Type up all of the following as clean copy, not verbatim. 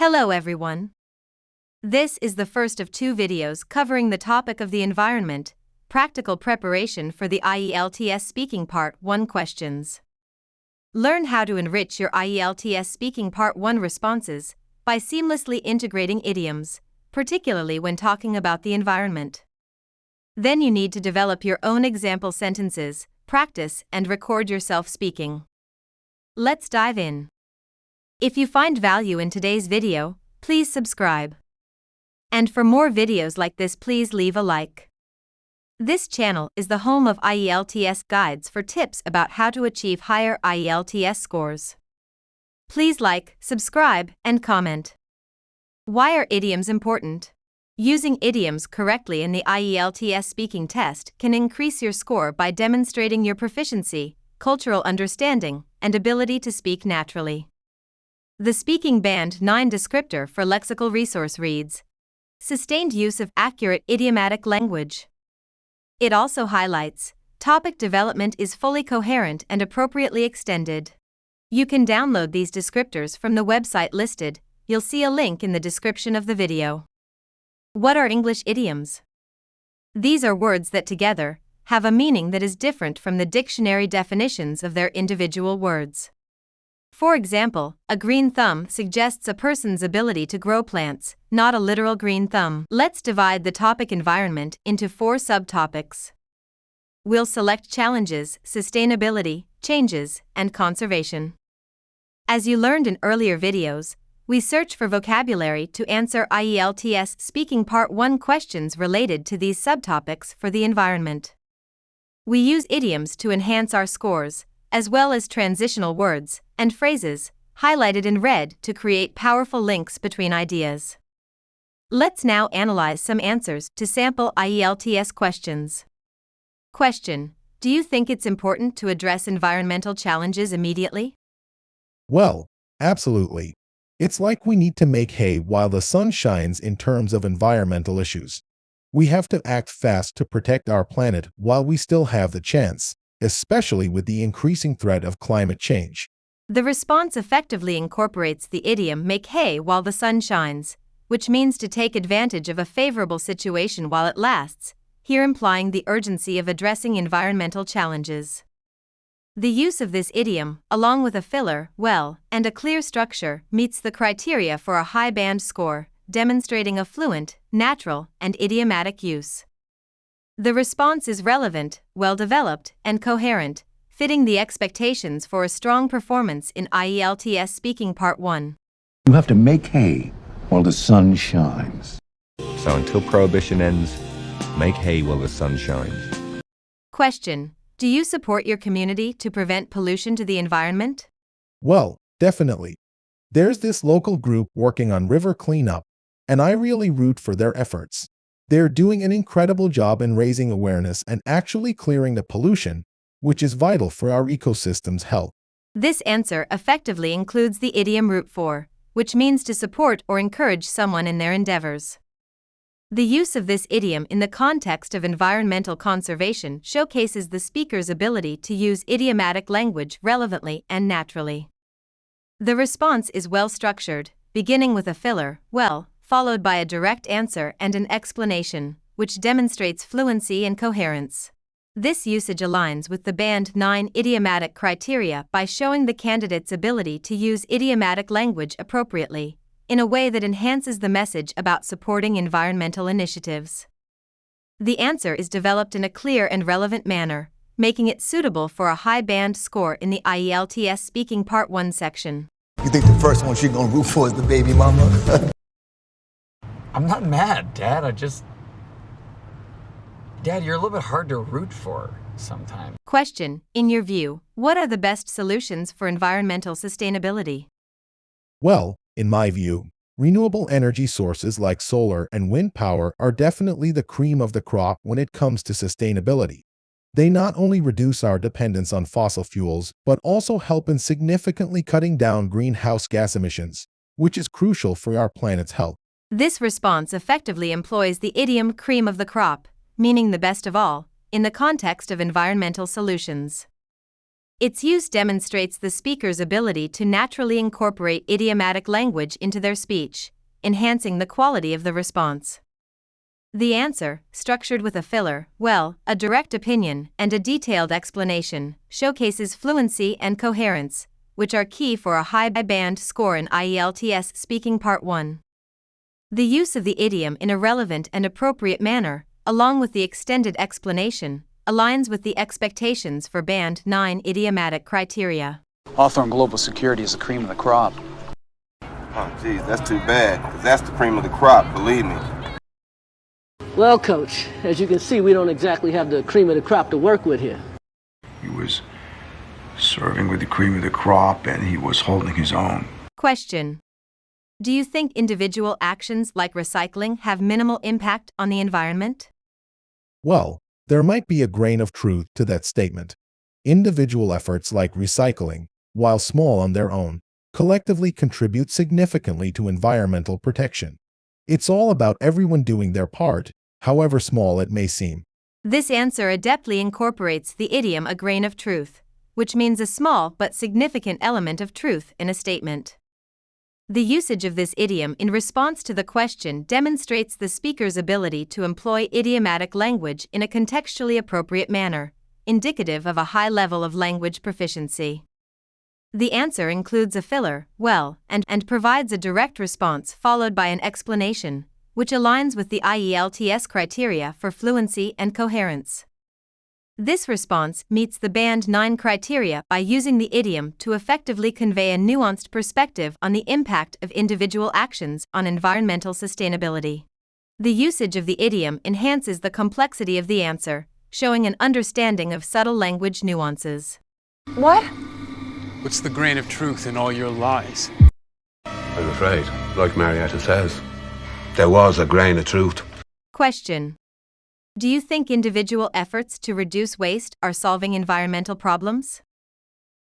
Hello everyone. This is the first of two videos covering the topic of the environment, practical preparation for the IELTS Speaking Part 1 questions. Learn how to enrich your IELTS Speaking Part 1 responses by seamlessly integrating idioms, particularly when talking about the environment. Then you need to develop your own example sentences, practice, and record yourself speaking. Let's dive in. If you find value in today's video, please subscribe. And for more videos like this, please leave a like. This channel is the home of IELTS guides for tips about how to achieve higher IELTS scores. Please like, subscribe, and comment. Why are idioms important? Using idioms correctly in the IELTS speaking test can increase your score by demonstrating your proficiency, cultural understanding, and ability to speak naturally. The Speaking Band 9 descriptor for lexical resource reads, sustained use of accurate idiomatic language. It also highlights, topic development is fully coherent and appropriately extended. You can download these descriptors from the website listed. You'll see a link in the description of the video. What are English idioms? These are words that together have a meaning that is different from the dictionary definitions of their individual words. For example, a green thumb suggests a person's ability to grow plants, not a literal green thumb. Let's divide the topic environment into 4 subtopics. We'll select challenges, sustainability, changes, and conservation. As you learned in earlier videos, we search for vocabulary to answer IELTS Speaking Part 1 questions related to these subtopics for the environment. We use idioms to enhance our scores, as well as transitional words and phrases, highlighted in red to create powerful links between ideas. Let's now analyze some answers to sample IELTS questions. Question: do you think it's important to address environmental challenges immediately? Well, absolutely. It's like we need to make hay while the sun shines in terms of environmental issues. We have to act fast to protect our planet while we still have the chance, especially with the increasing threat of climate change. The response effectively incorporates the idiom make hay while the sun shines, which means to take advantage of a favorable situation while it lasts, here implying the urgency of addressing environmental challenges. The use of this idiom, along with a filler, well, and a clear structure, meets the criteria for a high band score, demonstrating a fluent, natural, and idiomatic use. The response is relevant, well-developed, and coherent, fitting the expectations for a strong performance in IELTS Speaking Part 1. You have to make hay while the sun shines. So until prohibition ends, make hay while the sun shines. Question: do you support your community to prevent pollution to the environment? Well, definitely. There's this local group working on river cleanup, and I really root for their efforts. They're doing an incredible job in raising awareness and actually clearing the pollution, which is vital for our ecosystem's health. This answer effectively includes the idiom root for, which means to support or encourage someone in their endeavors. The use of this idiom in the context of environmental conservation showcases the speaker's ability to use idiomatic language relevantly and naturally. The response is well structured, beginning with a filler, well, followed by a direct answer and an explanation, which demonstrates fluency and coherence. This usage aligns with the Band 9 idiomatic criteria by showing the candidate's ability to use idiomatic language appropriately, in a way that enhances the message about supporting environmental initiatives. The answer is developed in a clear and relevant manner, making it suitable for a high band score in the IELTS Speaking Part 1 section. You think the first one she's gonna root for is the baby mama? I'm not mad, Dad. Dad, you're a little bit hard to root for sometimes. Question: in your view, what are the best solutions for environmental sustainability? Well, in my view, renewable energy sources like solar and wind power are definitely the cream of the crop when it comes to sustainability. They not only reduce our dependence on fossil fuels, but also help in significantly cutting down greenhouse gas emissions, which is crucial for our planet's health. This response effectively employs the idiom cream of the crop, meaning the best of all, in the context of environmental solutions. Its use demonstrates the speaker's ability to naturally incorporate idiomatic language into their speech, enhancing the quality of the response. The answer, structured with a filler, well, a direct opinion, and a detailed explanation, showcases fluency and coherence, which are key for a high band score in IELTS Speaking Part 1. The use of the idiom in a relevant and appropriate manner, along with the extended explanation, aligns with the expectations for Band 9 idiomatic criteria. Hawthorne Global Security is the cream of the crop. Oh, geez, that's too bad, because that's the cream of the crop, believe me. Well, Coach, as you can see, we don't exactly have the cream of the crop to work with here. He was serving with the cream of the crop, and he was holding his own. Question: do you think individual actions like recycling have minimal impact on the environment? Well, there might be a grain of truth to that statement. Individual efforts like recycling, while small on their own, collectively contribute significantly to environmental protection. It's all about everyone doing their part, however small it may seem. This answer adeptly incorporates the idiom "a grain of truth," which means a small but significant element of truth in a statement. The usage of this idiom in response to the question demonstrates the speaker's ability to employ idiomatic language in a contextually appropriate manner, indicative of a high level of language proficiency. The answer includes a filler, well, and provides a direct response followed by an explanation, which aligns with the IELTS criteria for fluency and coherence. This response meets the Band 9 criteria by using the idiom to effectively convey a nuanced perspective on the impact of individual actions on environmental sustainability. The usage of the idiom enhances the complexity of the answer, showing an understanding of subtle language nuances. What? What's the grain of truth in all your lies? I'm afraid, like Marietta says, there was a grain of truth. Question: do you think individual efforts to reduce waste are solving environmental problems?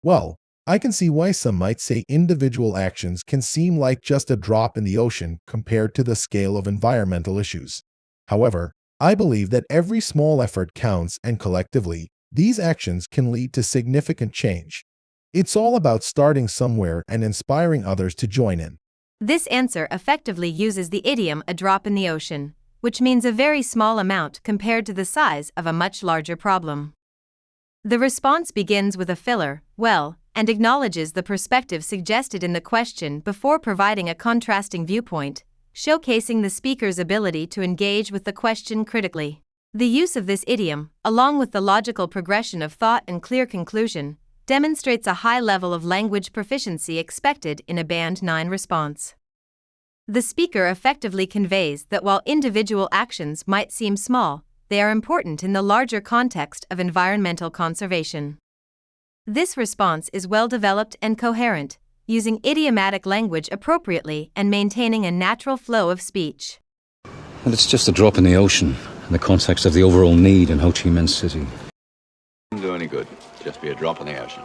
Well, I can see why some might say individual actions can seem like just a drop in the ocean compared to the scale of environmental issues. However, I believe that every small effort counts, and collectively, these actions can lead to significant change. It's all about starting somewhere and inspiring others to join in. This answer effectively uses the idiom "a drop in the ocean," which means a very small amount compared to the size of a much larger problem. The response begins with a filler, well, and acknowledges the perspective suggested in the question before providing a contrasting viewpoint, showcasing the speaker's ability to engage with the question critically. The use of this idiom, along with the logical progression of thought and clear conclusion, demonstrates a high level of language proficiency expected in a Band 9 response. The speaker effectively conveys that while individual actions might seem small, they are important in the larger context of environmental conservation. This response is well developed and coherent, using idiomatic language appropriately and maintaining a natural flow of speech. Well, it's just a drop in the ocean in the context of the overall need in Ho Chi Minh City. Doesn't do any good. Just be a drop in the ocean.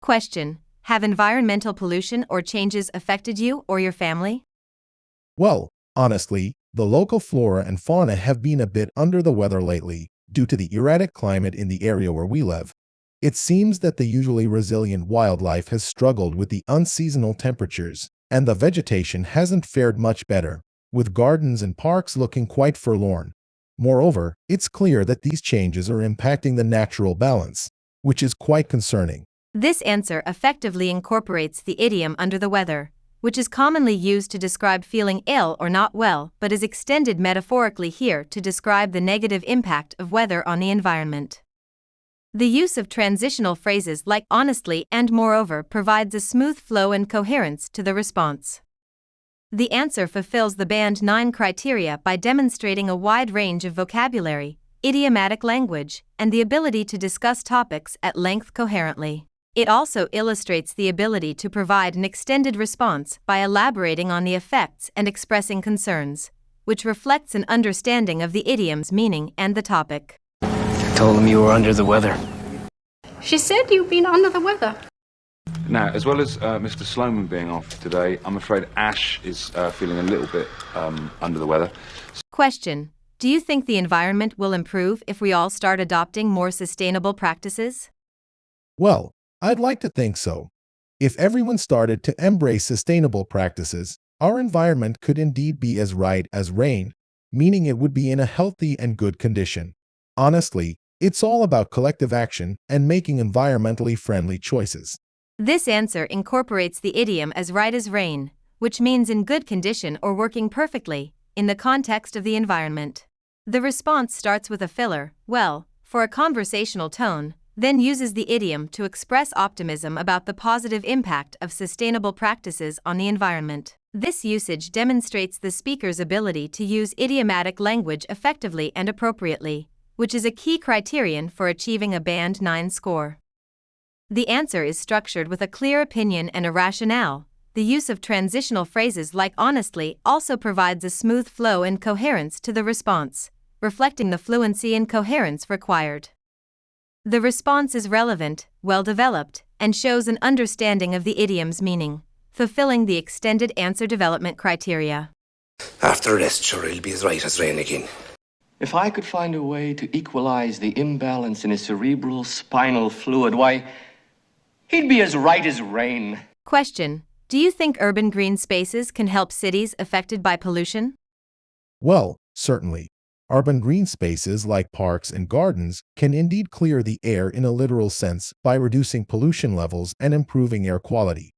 Question: have environmental pollution or changes affected you or your family? Well, honestly, the local flora and fauna have been a bit under the weather lately due to the erratic climate in the area where we live. It seems that the usually resilient wildlife has struggled with the unseasonal temperatures, and the vegetation hasn't fared much better, with gardens and parks looking quite forlorn. Moreover, it's clear that these changes are impacting the natural balance, which is quite concerning. This answer effectively incorporates the idiom "under the weather," which is commonly used to describe feeling ill or not well, but is extended metaphorically here to describe the negative impact of weather on the environment. The use of transitional phrases like "honestly" and "moreover" provides a smooth flow and coherence to the response. The answer fulfills the Band 9 criteria by demonstrating a wide range of vocabulary, idiomatic language, and the ability to discuss topics at length coherently. It also illustrates the ability to provide an extended response by elaborating on the effects and expressing concerns, which reflects an understanding of the idiom's meaning and the topic. I told him you were under the weather. She said you've been under the weather. Now, as well as Mr. Sloman being off today, I'm afraid Ash is feeling a little bit under the weather. Question: do you think the environment will improve if we all start adopting more sustainable practices? Well, I'd like to think so. If everyone started to embrace sustainable practices, our environment could indeed be as right as rain, meaning it would be in a healthy and good condition. Honestly, it's all about collective action and making environmentally friendly choices. This answer incorporates the idiom as right as rain, which means in good condition or working perfectly, in the context of the environment. The response starts with a filler, well, for a conversational tone, then uses the idiom to express optimism about the positive impact of sustainable practices on the environment. This usage demonstrates the speaker's ability to use idiomatic language effectively and appropriately, which is a key criterion for achieving a Band 9 score. The answer is structured with a clear opinion and a rationale. The use of transitional phrases like honestly also provides a smooth flow and coherence to the response, reflecting the fluency and coherence required. The response is relevant, well-developed, and shows an understanding of the idiom's meaning, fulfilling the extended answer development criteria. After a rest, sure, it'll be as right as rain again. If I could find a way to equalize the imbalance in his cerebral spinal fluid, why, he'd be as right as rain. Question: do you think urban green spaces can help cities affected by pollution? Well, certainly. Urban green spaces like parks and gardens can indeed clear the air in a literal sense by reducing pollution levels and improving air quality.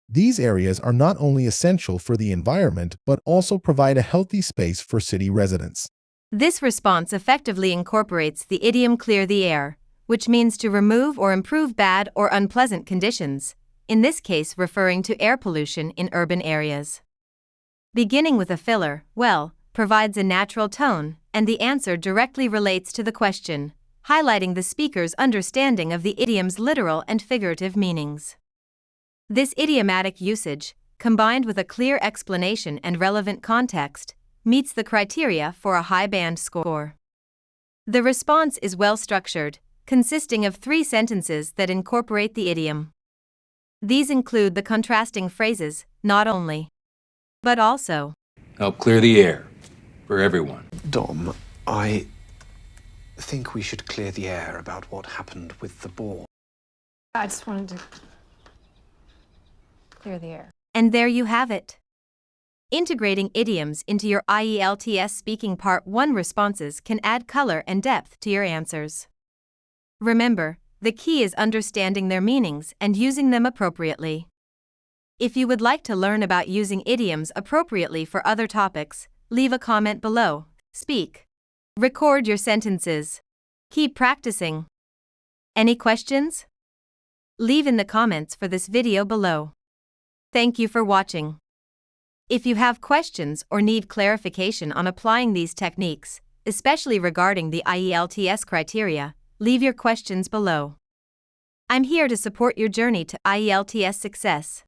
These areas are not only essential for the environment but also provide a healthy space for city residents. This response effectively incorporates the idiom clear the air, which means to remove or improve bad or unpleasant conditions, in this case referring to air pollution in urban areas. Beginning with a filler, well, provides a natural tone, and the answer directly relates to the question, highlighting the speaker's understanding of the idiom's literal and figurative meanings. This idiomatic usage, combined with a clear explanation and relevant context, meets the criteria for a high band score. The response is well structured, consisting of 3 sentences that incorporate the idiom. These include the contrasting phrases, not only, but also. Help clear the air for everyone. Dom, I think we should clear the air about what happened with the ball. I just wanted to clear the air. And there you have it. Integrating idioms into your IELTS Speaking Part 1 responses can add color and depth to your answers. Remember, the key is understanding their meanings and using them appropriately. If you would like to learn about using idioms appropriately for other topics, leave a comment below. Speak. Record your sentences. Keep practicing. Any questions? Leave in the comments for this video below. Thank you for watching. If you have questions or need clarification on applying these techniques, especially regarding the IELTS criteria, leave your questions below. I'm here to support your journey to IELTS success.